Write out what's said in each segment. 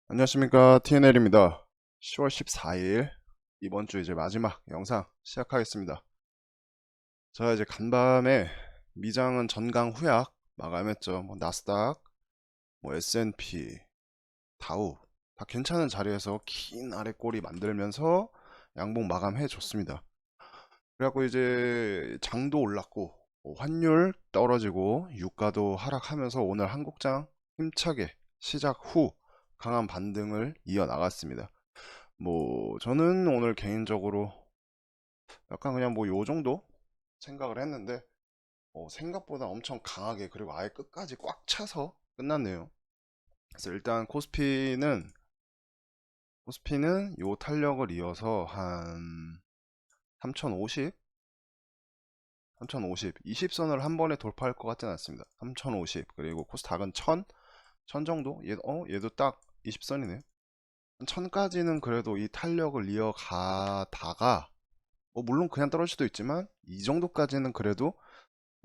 안녕하십니까, TNL입니다. 10월 14일 이번 주 이제 마지막 영상 시작하겠습니다. 제가 이제 간밤에 미장은 전강 후약 마감했죠. 뭐 나스닥, 뭐 S&P, 다우 다 괜찮은 자리에서 긴 아래 꼬리 만들면서 양봉 마감해 줬습니다. 그래갖고 이제 장도 올랐고 환율 떨어지고 유가도 하락하면서 오늘 한국장 힘차게 시작 후 강한 반등을 이어나갔습니다. 뭐 저는 오늘 개인적으로 약간 그냥 뭐 요 정도 생각을 했는데 생각보다 엄청 강하게 그리고 아예 끝까지 꽉 차서 끝났네요. 그래서 일단 코스피는 요 탄력을 이어서 한 3050, 20선을 한 번에 돌파할 것 같지는 않습니다. 3050 그리고 코스닥은 1000 정도. 얘도 딱 20선이네. 1000까지는 그래도 이 탄력을 이어가다가 물론 그냥 떨어질 수도 있지만 이 정도까지는 그래도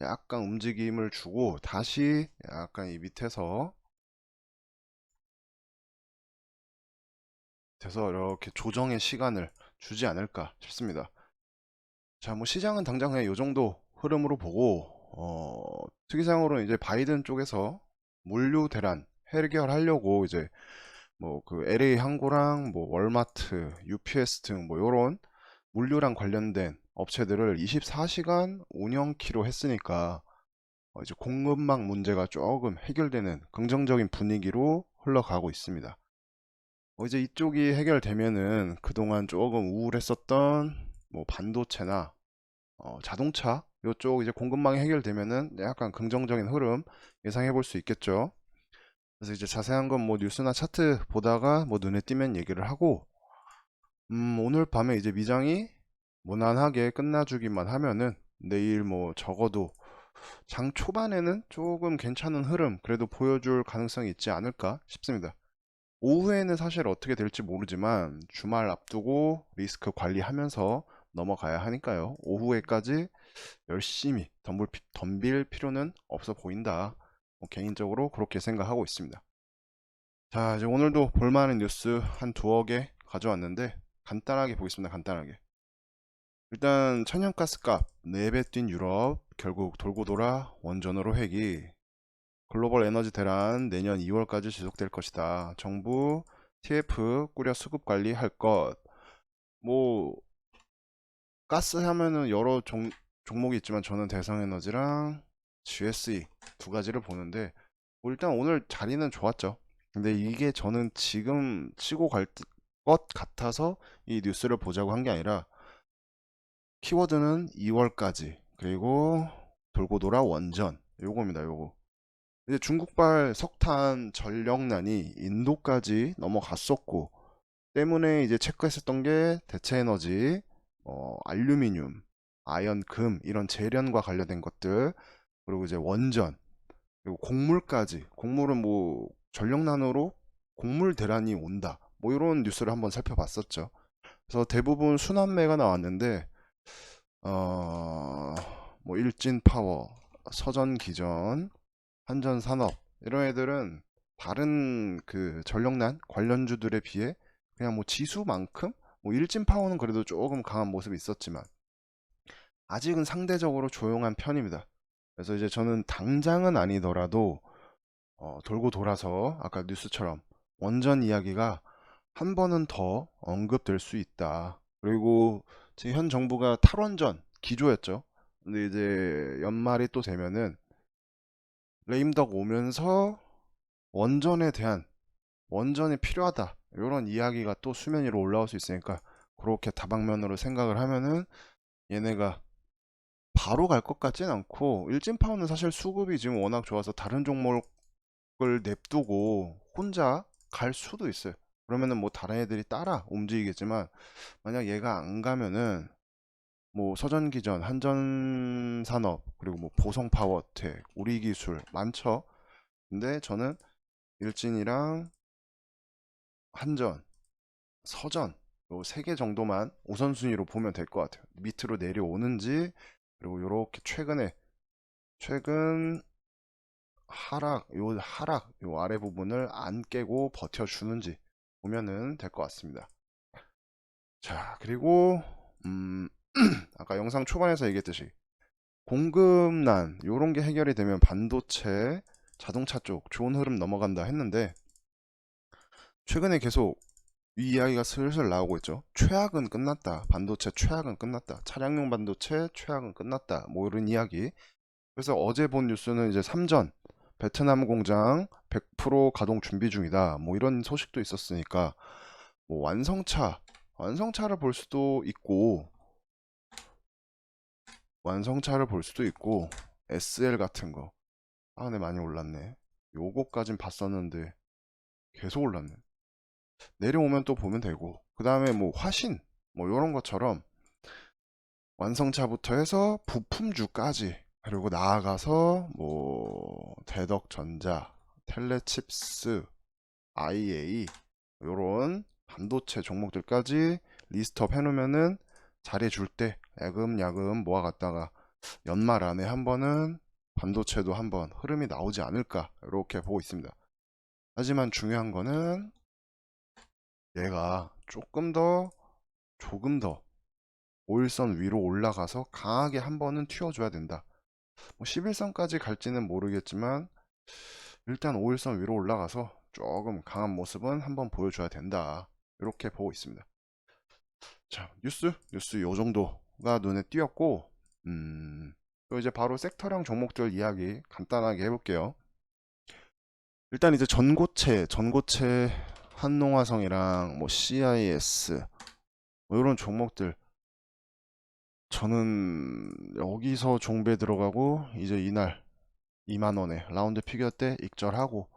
약간 움직임을 주고 다시 약간 이 밑에서 이렇게 조정의 시간을 주지 않을까 싶습니다. 자, 뭐 시장은 당장 그냥 이 정도 흐름으로 보고 특이사항으로 이제 바이든 쪽에서 물류 대란 해결하려고 이제 뭐 그 LA 항구랑 뭐 월마트, UPS 등 뭐 요런 물류랑 관련된 업체들을 24시간 운영키로 했으니까 이제 공급망 문제가 조금 해결되는 긍정적인 분위기로 흘러가고 있습니다. 이제 이쪽이 해결되면은 그동안 조금 우울했었던 뭐 반도체나 자동차 이쪽 이제 공급망이 해결되면은 약간 긍정적인 흐름 예상해 볼 수 있겠죠. 그래서 이제 자세한 건 뭐 뉴스나 차트 보다가 뭐 눈에 띄면 얘기를 하고 오늘 밤에 이제 미장이 무난하게 끝나주기만 하면은 내일 뭐 적어도 장 초반에는 조금 괜찮은 흐름 그래도 보여줄 가능성이 있지 않을까 싶습니다. 오후에는 사실 어떻게 될지 모르지만 주말 앞두고 리스크 관리하면서 넘어가야 하니까요. 오후에까지 열심히 덤빌 필요는 없어 보인다. 개인적으로 그렇게 생각하고 있습니다. 자, 이제 오늘도 볼만한 뉴스 한 두어 개 가져왔는데 간단하게 보겠습니다. 간단하게. 일단 천연가스 값 4배 뛴 유럽 결국 돌고 돌아 원전으로 회귀. 글로벌 에너지 대란 내년 2월까지 지속될 것이다. 정부 TF 꾸려 수급 관리할 것. 뭐 가스 하면은 여러 종목이 있지만 저는 대성에너지랑 GSE 두 가지를 보는데 뭐 일단 오늘 자리는 좋았죠. 근데 이게 저는 지금 치고 갈 것 같아서 이 뉴스를 보자고 한 게 아니라 키워드는 2월까지 그리고 돌고 돌아 원전 요겁니다. 요거 이제 중국발 석탄 전력난이 인도까지 넘어갔었고 때문에 이제 체크했었던 게 대체에너지, 알루미늄, 아연, 금 이런 재련과 관련된 것들 그리고 이제 원전 그리고 곡물까지 곡물은 뭐 전력난으로 곡물 대란이 온다 뭐 이런 뉴스를 한번 살펴봤었죠. 그래서 대부분 순환매가 나왔는데 어, 뭐 일진파워, 서전기전, 한전산업 이런 애들은 다른 그 전력난 관련주들에 비해 그냥 뭐 지수만큼 뭐 일진파워는 그래도 조금 강한 모습이 있었지만 아직은 상대적으로 조용한 편입니다. 그래서 이제 저는 당장은 아니더라도 돌고 돌아서 아까 뉴스처럼 원전 이야기가 한 번은 더 언급될 수 있다. 그리고 지금 현 정부가 탈원전 기조였죠. 근데 이제 연말이 또 되면은 레임덕 오면서 원전에 대한 원전이 필요하다 이런 이야기가 또 수면 위로 올라올 수 있으니까 그렇게 다방면으로 생각을 하면은 얘네가 바로 갈 것 같진 않고 일진파워는 사실 수급이 지금 워낙 좋아서 다른 종목을 냅두고 혼자 갈 수도 있어요. 그러면은 뭐 다른 애들이 따라 움직이겠지만 만약 얘가 안 가면은 뭐 서전기전, 한전산업 그리고 뭐 보성파워텍, 우리기술 많죠. 근데 저는 일진이랑 한전, 서전 요 세 개 정도만 우선순위로 보면 될 것 같아요. 밑으로 내려오는지 그리고 요렇게 최근 하락 요 아래 부분을 안 깨고 버텨주는지 보면은 될 것 같습니다. 자, 그리고 아까 영상 초반에서 얘기했듯이 공급난 요런 게 해결이 되면 반도체, 자동차 쪽 좋은 흐름 넘어간다 했는데 최근에 계속 이 이야기가 슬슬 나오고 있죠. 최악은 끝났다. 반도체 최악은 끝났다. 차량용 반도체 최악은 끝났다. 뭐 이런 이야기. 그래서 어제 본 뉴스는 이제 삼전 베트남 공장 100% 가동 준비 중이다. 뭐 이런 소식도 있었으니까 뭐 완성차를 볼 수도 있고 SL 같은 거. 아, 네, 많이 올랐네. 요거까진 봤었는데 계속 올랐네. 내려오면 또 보면 되고. 그 다음에 뭐 화신 뭐 요런 것처럼 완성차부터 해서 부품주까지 그리고 나아가서 뭐 대덕전자, 텔레칩스, IA 요런 반도체 종목들까지 리스트업 해놓으면은 잘해줄 때 야금야금 모아갔다가 연말 안에 한 번은 반도체도 한번 흐름이 나오지 않을까 이렇게 보고 있습니다. 하지만 중요한 거는 얘가 조금 더 5일선 위로 올라가서 강하게 한 번은 튀어줘야 된다. 뭐 11선까지 갈지는 모르겠지만 일단 5일선 위로 올라가서 조금 강한 모습은 한번 보여줘야 된다. 이렇게 보고 있습니다. 자, 뉴스 요 정도가 눈에 띄었고, 또 이제 바로 섹터랑 종목들 이야기 간단하게 해볼게요. 일단 이제 전고체 한농화성이랑 뭐 CIS 뭐 이런 종목들 저는 여기서 종배 들어가고 이제 이날 2만원에 라운드 피겨 때 익절하고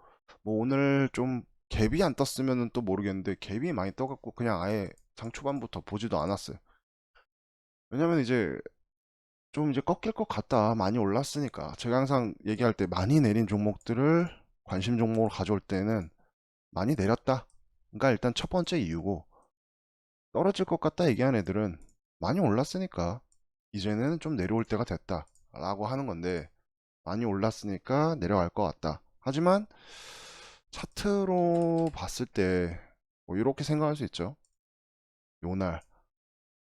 뭐 오늘 좀 갭이 안 떴으면 또 모르겠는데 갭이 많이 떠갖고 그냥 아예 장 초반부터 보지도 않았어요. 왜냐면 이제 좀 이제 꺾일 것 같다. 많이 올랐으니까. 제가 항상 얘기할 때 많이 내린 종목들을 관심 종목으로 가져올 때는 많이 내렸다. 그러니까 일단 첫 번째 이유고 떨어질 것 같다 얘기한 애들은 많이 올랐으니까 이제는 좀 내려올 때가 됐다. 라고 하는 건데 많이 올랐으니까 내려갈 것 같다. 하지만 차트로 봤을 때 뭐 이렇게 생각할 수 있죠. 요날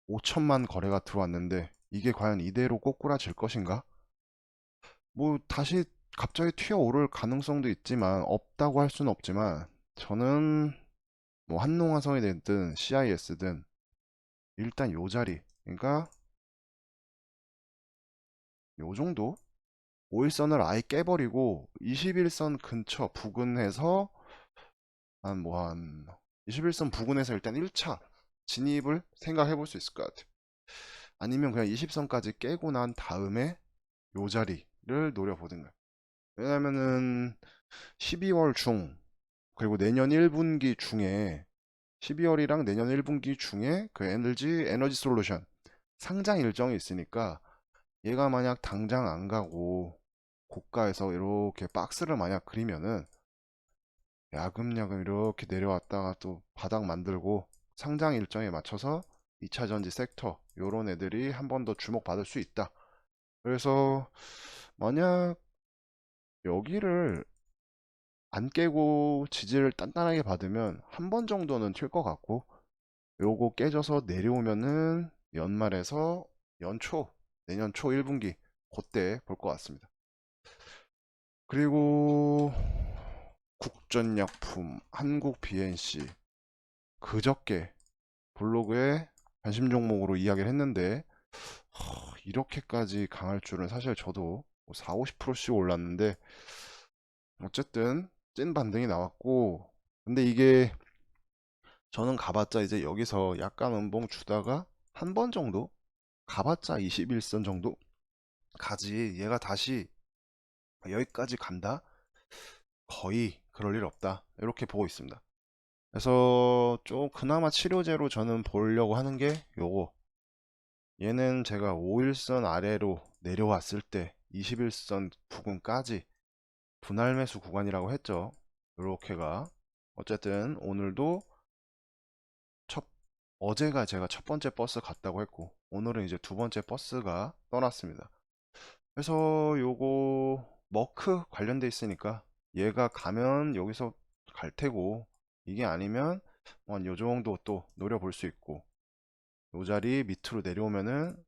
5천만 거래가 들어왔는데 이게 과연 이대로 꼬꾸라질 것인가? 뭐 다시 갑자기 튀어오를 가능성도 있지만 없다고 할 수는 없지만 저는 뭐 한농화성이 됐든 CIS든 일단 요 자리 그러니까 요 정도 5일선을 아예 깨버리고 21선 근처 부근에서 한 21선 부근에서 일단 1차 진입을 생각해 볼 수 있을 것 같아요. 아니면 그냥 20선까지 깨고 난 다음에 요 자리를 노려보든가. 왜냐면은 12월 중 그리고 내년 1분기 중에 12월이랑 내년 1분기 중에 그 LG 에너지 솔루션 상장 일정이 있으니까 얘가 만약 당장 안 가고 고가에서 이렇게 박스를 만약 그리면은 야금야금 이렇게 내려왔다가 또 바닥 만들고 상장 일정에 맞춰서 2차 전지 섹터 요런 애들이 한 번 더 주목받을 수 있다. 그래서 만약 여기를 안 깨고 지지를 단단하게 받으면 한 번 정도는 튈 것 같고 요거 깨져서 내려오면은 연말에서 연초 내년 초 1분기 그때 볼 것 같습니다. 그리고 국전약품, 한국 BNC 그저께 블로그에 관심 종목으로 이야기를 했는데 이렇게까지 강할 줄은 사실 저도 4, 50%씩 올랐는데 어쨌든 찐 반등이 나왔고 근데 이게 저는 가봤자 이제 여기서 약간 음봉 주다가 한 번 정도 가봤자 21선 정도 가지 얘가 다시 여기까지 간다? 거의 그럴 일 없다 이렇게 보고 있습니다. 그래서 좀 그나마 치료제로 저는 보려고 하는 게 요거 얘는 제가 5일선 아래로 내려왔을 때 21선 부근까지 분할 매수 구간이라고 했죠. 요렇게가 어쨌든 오늘도 첫 어제가 제가 첫 번째 버스 갔다고 했고 오늘은 이제 두 번째 버스가 떠났습니다. 그래서 요거 머크 관련돼 있으니까 얘가 가면 여기서 갈 테고 이게 아니면 요 정도 또 노려볼 수 있고, 요 자리 밑으로 내려오면은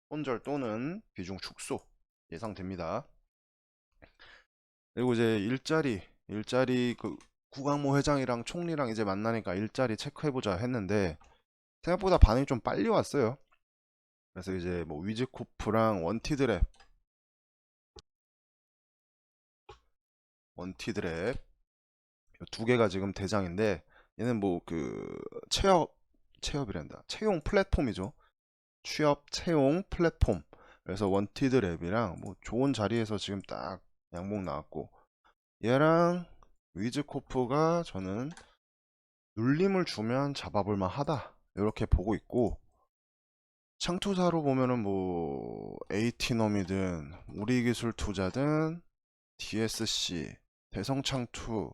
손절 또는 비중 축소 예상됩니다. 그리고 이제 일자리 그 구강모 회장이랑 총리랑 이제 만나니까 일자리 체크해보자 했는데 생각보다 반응이 좀 빨리 왔어요. 그래서 이제 뭐 위즈코프랑 원티드랩 두 개가 지금 대장인데, 얘는 뭐 그 취업이란다, 채용 플랫폼이죠. 취업 채용 플랫폼. 그래서 원티드랩이랑 뭐 좋은 자리에서 지금 딱 양봉 나왔고, 얘랑 위즈코프가 저는 눌림을 주면 잡아볼만 하다 이렇게 보고 있고, 창투사로 보면은 뭐 에이티넘이든 우리기술투자든 DSC, 대성창투까지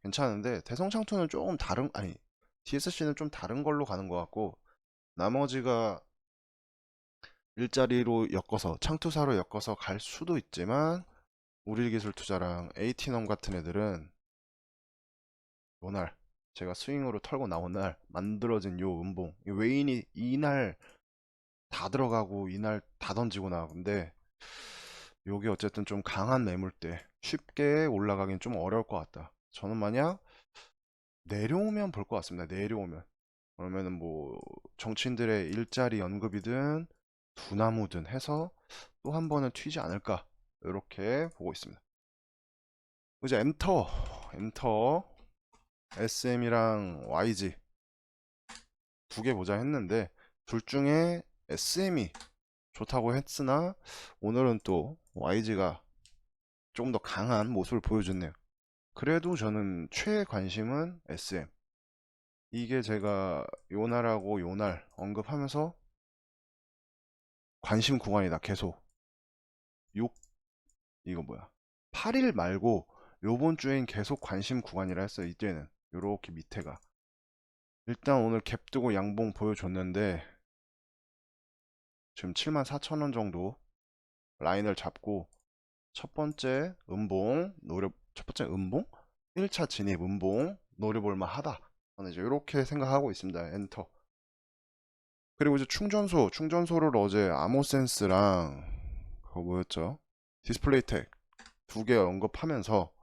괜찮은데, 대성창투는 조금 다른, 아니 DSC는 좀 다른 걸로 가는 것 같고, 나머지가 일자리로 엮어서 창투사로 엮어서 갈 수도 있지만, 우리기술투자랑 에이티넘 같은 애들은 요날 제가 스윙으로 털고 나온 날 만들어진 요 음봉, 이 웨인이 이날 다 들어가고 이날 다 던지고 나근데, 요게 어쨌든 좀 강한 매물대 쉽게 올라가긴 좀 어려울 것 같다. 저는 만약 내려오면 볼 것 같습니다. 내려오면 그러면은 뭐 정치인들의 일자리 연급이든 두나무든 해서 또 한 번은 튀지 않을까 이렇게 보고 있습니다. 이제 엔터 SM이랑 YG 두 개 보자 했는데, 둘 중에 SM이 좋다고 했으나 오늘은 또 YG가 조금 더 강한 모습을 보여줬네요. 그래도 저는 최 관심은 SM. 이게 제가 요날하고 요날 언급하면서 관심 구간이다 계속. 6 이거 뭐야, 8일 말고 요번 주엔 계속 관심 구간이라 했어요. 이때는 요렇게 밑에가 일단 오늘 갭 뜨고 양봉 보여줬는데, 지금 74,000원 정도 라인을 잡고 첫 번째 음봉 1차 진입 음봉 노려볼만 하다. 저는 이제 이렇게 생각하고 있습니다. 엔터. 그리고 이제 충전소를 어제 아모센스랑 그거 뭐였죠, 디스플레이텍 두 개 언급하면서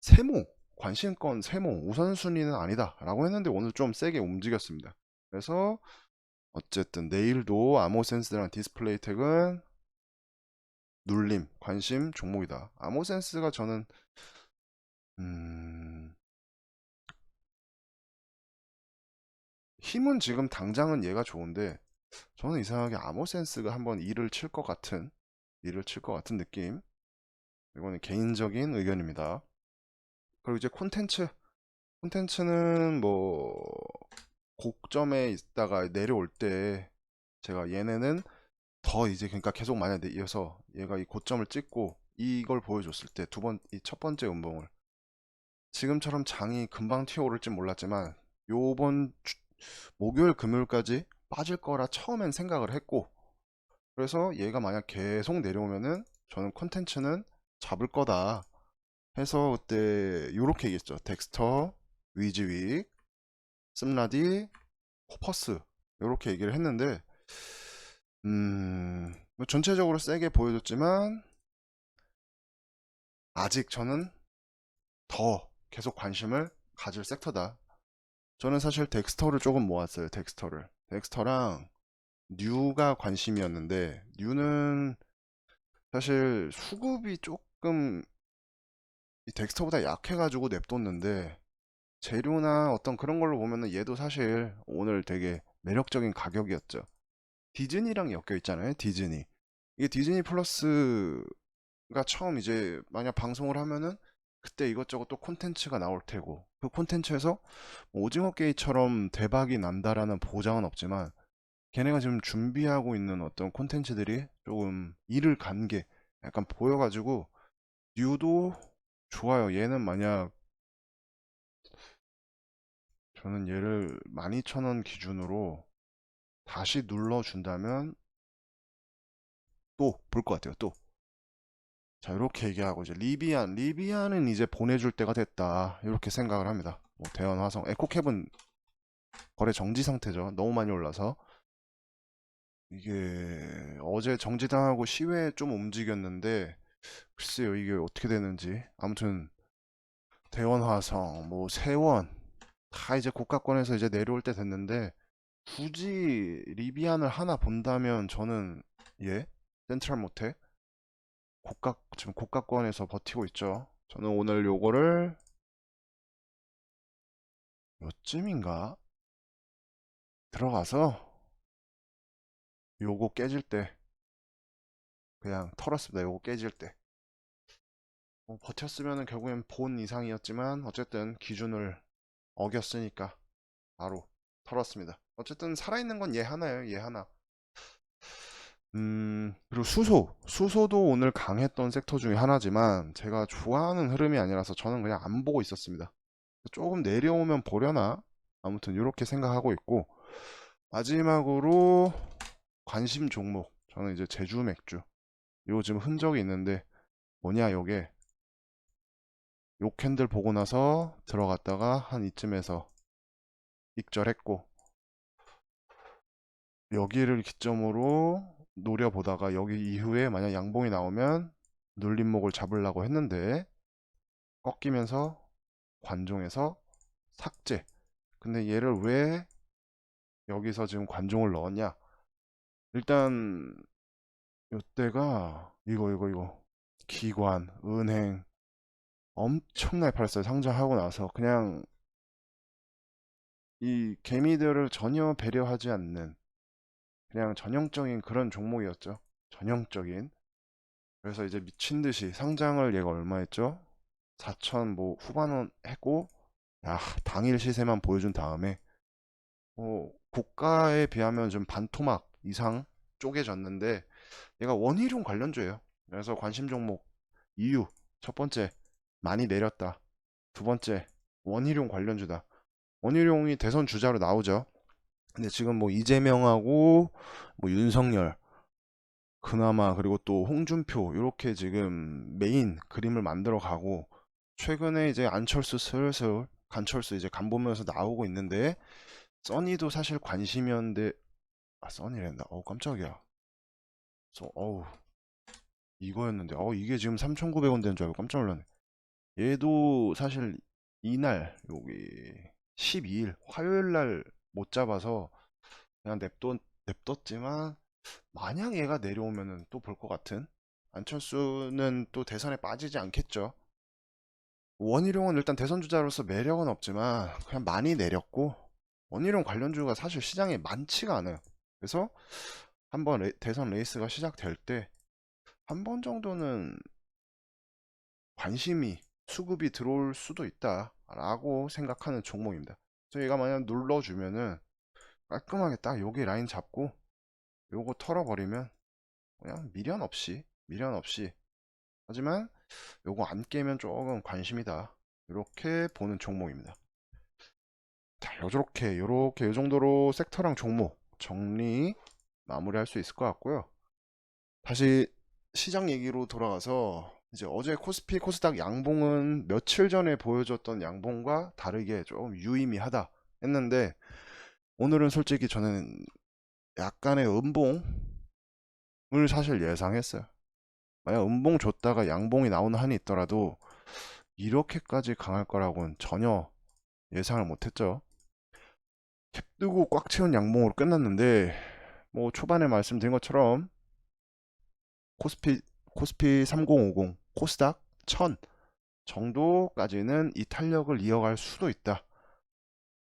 세모, 관심권 세모 우선순위는 아니다 라고 했는데, 오늘 좀 세게 움직였습니다. 그래서 어쨌든 내일도 아모센스랑 디스플레이텍은 눌림 관심 종목이다. 아모센스가 저는 음, 힘은 지금 당장은 얘가 좋은데, 저는 이상하게 아모센스가 한번 일을 칠 것 같은 느낌. 이거는 개인적인 의견입니다. 그리고 이제 콘텐츠는 뭐 고점에 있다가 내려올 때 제가 얘네는 더 이제 그러니까 계속 만약에 이어서 얘가 이 고점을 찍고 이걸 보여줬을 때 이 첫 번째 음봉을 지금처럼 장이 금방 튀어오를지 몰랐지만, 요번 목요일 금요일까지 빠질 거라 처음엔 생각을 했고, 그래서 얘가 만약 계속 내려오면은 저는 콘텐츠는 잡을 거다 해서 그때 요렇게 얘기했죠. 덱스터, 위즈윅, 씀라디, 호퍼스 요렇게 얘기를 했는데, 뭐 전체적으로 세게 보여줬지만 아직 저는 더 계속 관심을 가질 섹터다. 저는 사실 덱스터를 조금 모았어요. 덱스터랑 뉴가 관심이었는데, 뉴는 사실 수급이 조금 이 덱스터보다 약해가지고 냅뒀는데, 재료나 어떤 그런 걸로 보면은 얘도 사실 오늘 되게 매력적인 가격이었죠. 디즈니랑 엮여 있잖아요. 디즈니. 이게 디즈니 플러스가 처음 이제 만약 방송을 하면은 그때 이것저것 또 콘텐츠가 나올 테고, 그 콘텐츠에서 뭐 오징어 게임처럼 대박이 난다라는 보장은 없지만, 걔네가 지금 준비하고 있는 어떤 콘텐츠들이 조금 이를 간 게 약간 보여가지고 뉴도 좋아요. 얘는 만약 저는 얘를 12,000원 기준으로 다시 눌러준다면 또 볼 것 같아요. 또 자, 이렇게 얘기하고 이제 리비안은 이제 보내줄 때가 됐다. 이렇게 생각을 합니다. 뭐 대원 화성, 에코캡은 거래 정지 상태죠. 너무 많이 올라서. 이게 어제 정지당하고 시외에 좀 움직였는데 글쎄요 이게 어떻게 되는지. 아무튼 대원 화성, 뭐 세원 다 이제 고가권에서 이제 내려올 때 됐는데 굳이 리비안을 하나 본다면 저는 예? 센트럴 모텍 지금 고가권에서 버티고 있죠. 저는 오늘 요거를 요쯤인가 들어가서 요거 깨질 때 그냥 털었습니다. 요거 깨질 때 버텼으면 결국엔 본 이상이었지만 어쨌든 기준을 어겼으니까 바로 털었습니다. 어쨌든 살아있는 건 얘 하나예요. 얘 하나. 그리고 수소도 오늘 강했던 섹터 중에 하나지만 제가 좋아하는 흐름이 아니라서 저는 그냥 안 보고 있었습니다. 조금 내려오면 보려나? 아무튼 이렇게 생각하고 있고, 마지막으로 관심 종목. 저는 이제 제주 맥주. 요즘 흔적이 있는데 뭐냐 요게 요 캔들 보고 나서 들어갔다가 한 이쯤에서 익절했고, 여기를 기점으로 노려보다가 여기 이후에 만약 양봉이 나오면 눌림목을 잡으려고 했는데 꺾이면서 관종에서 삭제. 근데 얘를 왜 여기서 지금 관종을 넣었냐? 일단 이때가 이거 기관, 은행 엄청나게 팔았어요. 상장하고 나서 그냥 이 개미들을 전혀 배려하지 않는 그냥 전형적인 그런 종목이었죠. 전형적인. 그래서 이제 미친 듯이 상장을 얘가 얼마 했죠? 4천 뭐 후반원 했고, 야, 당일 시세만 보여준 다음에 고가에 비하면 좀 반토막 이상 쪼개졌는데 얘가 원희룡 관련주예요. 그래서 관심 종목 이유 첫 번째 많이 내렸다. 두 번째 원희룡 관련주다. 원희룡이 대선 주자로 나오죠. 근데 지금 뭐 이재명하고 뭐 윤석열 그나마 그리고 또 홍준표 이렇게 지금 메인 그림을 만들어 가고 최근에 이제 안철수 슬슬 간철수 이제 간 보면서 나오고 있는데 써니도 사실 관심이었는데 써니랜다. 깜짝이야. 어우 이거였는데 이게 지금 3,900원 된 줄 알고 깜짝 놀랐네. 얘도 사실 이날 여기 12일 화요일 날 못 잡아서 그냥 냅뒀지만 만약 얘가 내려오면은 또 볼 것 같은 안철수는 또 대선에 빠지지 않겠죠. 원희룡은 일단 대선 주자로서 매력은 없지만 그냥 많이 내렸고 원희룡 관련주가 사실 시장에 많지가 않아요. 그래서 한번 대선 레이스가 시작될 때 한 번 정도는 관심이 수급이 들어올 수도 있다라고 생각하는 종목입니다. 저희가 만약 눌러주면은 깔끔하게 딱 여기 라인 잡고 요거 털어버리면 그냥 미련 없이 하지만 요거 안 깨면 조금 관심이다 이렇게 보는 종목입니다. 자, 요렇게 요 정도로 섹터랑 종목 정리 마무리할 수 있을 것 같고요. 다시 시장 얘기로 돌아가서 이제 어제 코스피 코스닥 양봉은 며칠 전에 보여줬던 양봉과 다르게 좀 유의미하다 했는데 오늘은 솔직히 저는 약간의 음봉을 사실 예상했어요. 만약 음봉 줬다가 양봉이 나오는 한이 있더라도 이렇게까지 강할 거라고는 전혀 예상을 못했죠. 캡 뜨고 꽉 채운 양봉으로 끝났는데 뭐 초반에 말씀드린 것처럼 코스피 코스피 3050 코스닥 1000 정도까지는 이 탄력을 이어갈 수도 있다.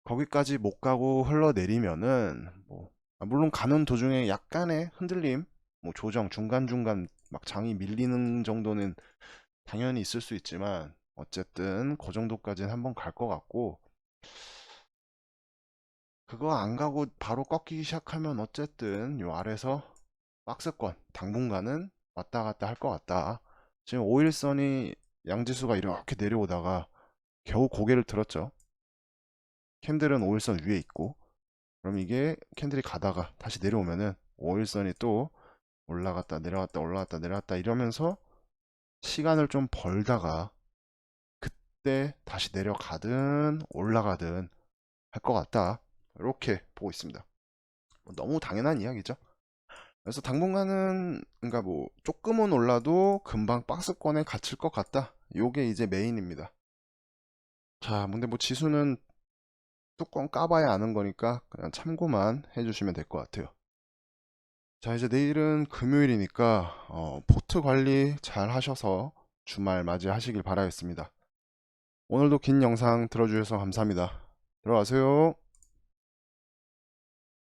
거기까지 못 가고 흘러내리면은 뭐 물론 가는 도중에 약간의 흔들림, 뭐 조정 중간중간 막 장이 밀리는 정도는 당연히 있을 수 있지만 어쨌든 그 정도까지는 한번 갈 것 같고 그거 안 가고 바로 꺾이기 시작하면 어쨌든 요 아래서 박스권 당분간은 왔다 갔다 할 것 같다. 지금 5일선이 양지수가 이렇게 내려오다가 겨우 고개를 들었죠. 캔들은 5일선 위에 있고 그럼 이게 캔들이 가다가 다시 내려오면은 5일선이 또 올라갔다 내려갔다 올라갔다 내려갔다 이러면서 시간을 좀 벌다가 그때 다시 내려가든 올라가든 할 것 같다. 이렇게 보고 있습니다. 뭐 너무 당연한 이야기죠. 그래서 당분간은 그러니까 뭐 조금은 올라도 금방 박스권에 갇힐 것 같다. 요게 이제 메인입니다. 자, 근데 뭐 지수는 뚜껑 까봐야 아는 거니까 그냥 참고만 해주시면 될 것 같아요. 자, 이제 내일은 금요일이니까 포트 관리 잘 하셔서 주말 맞이하시길 바라겠습니다. 오늘도 긴 영상 들어주셔서 감사합니다. 들어가세요.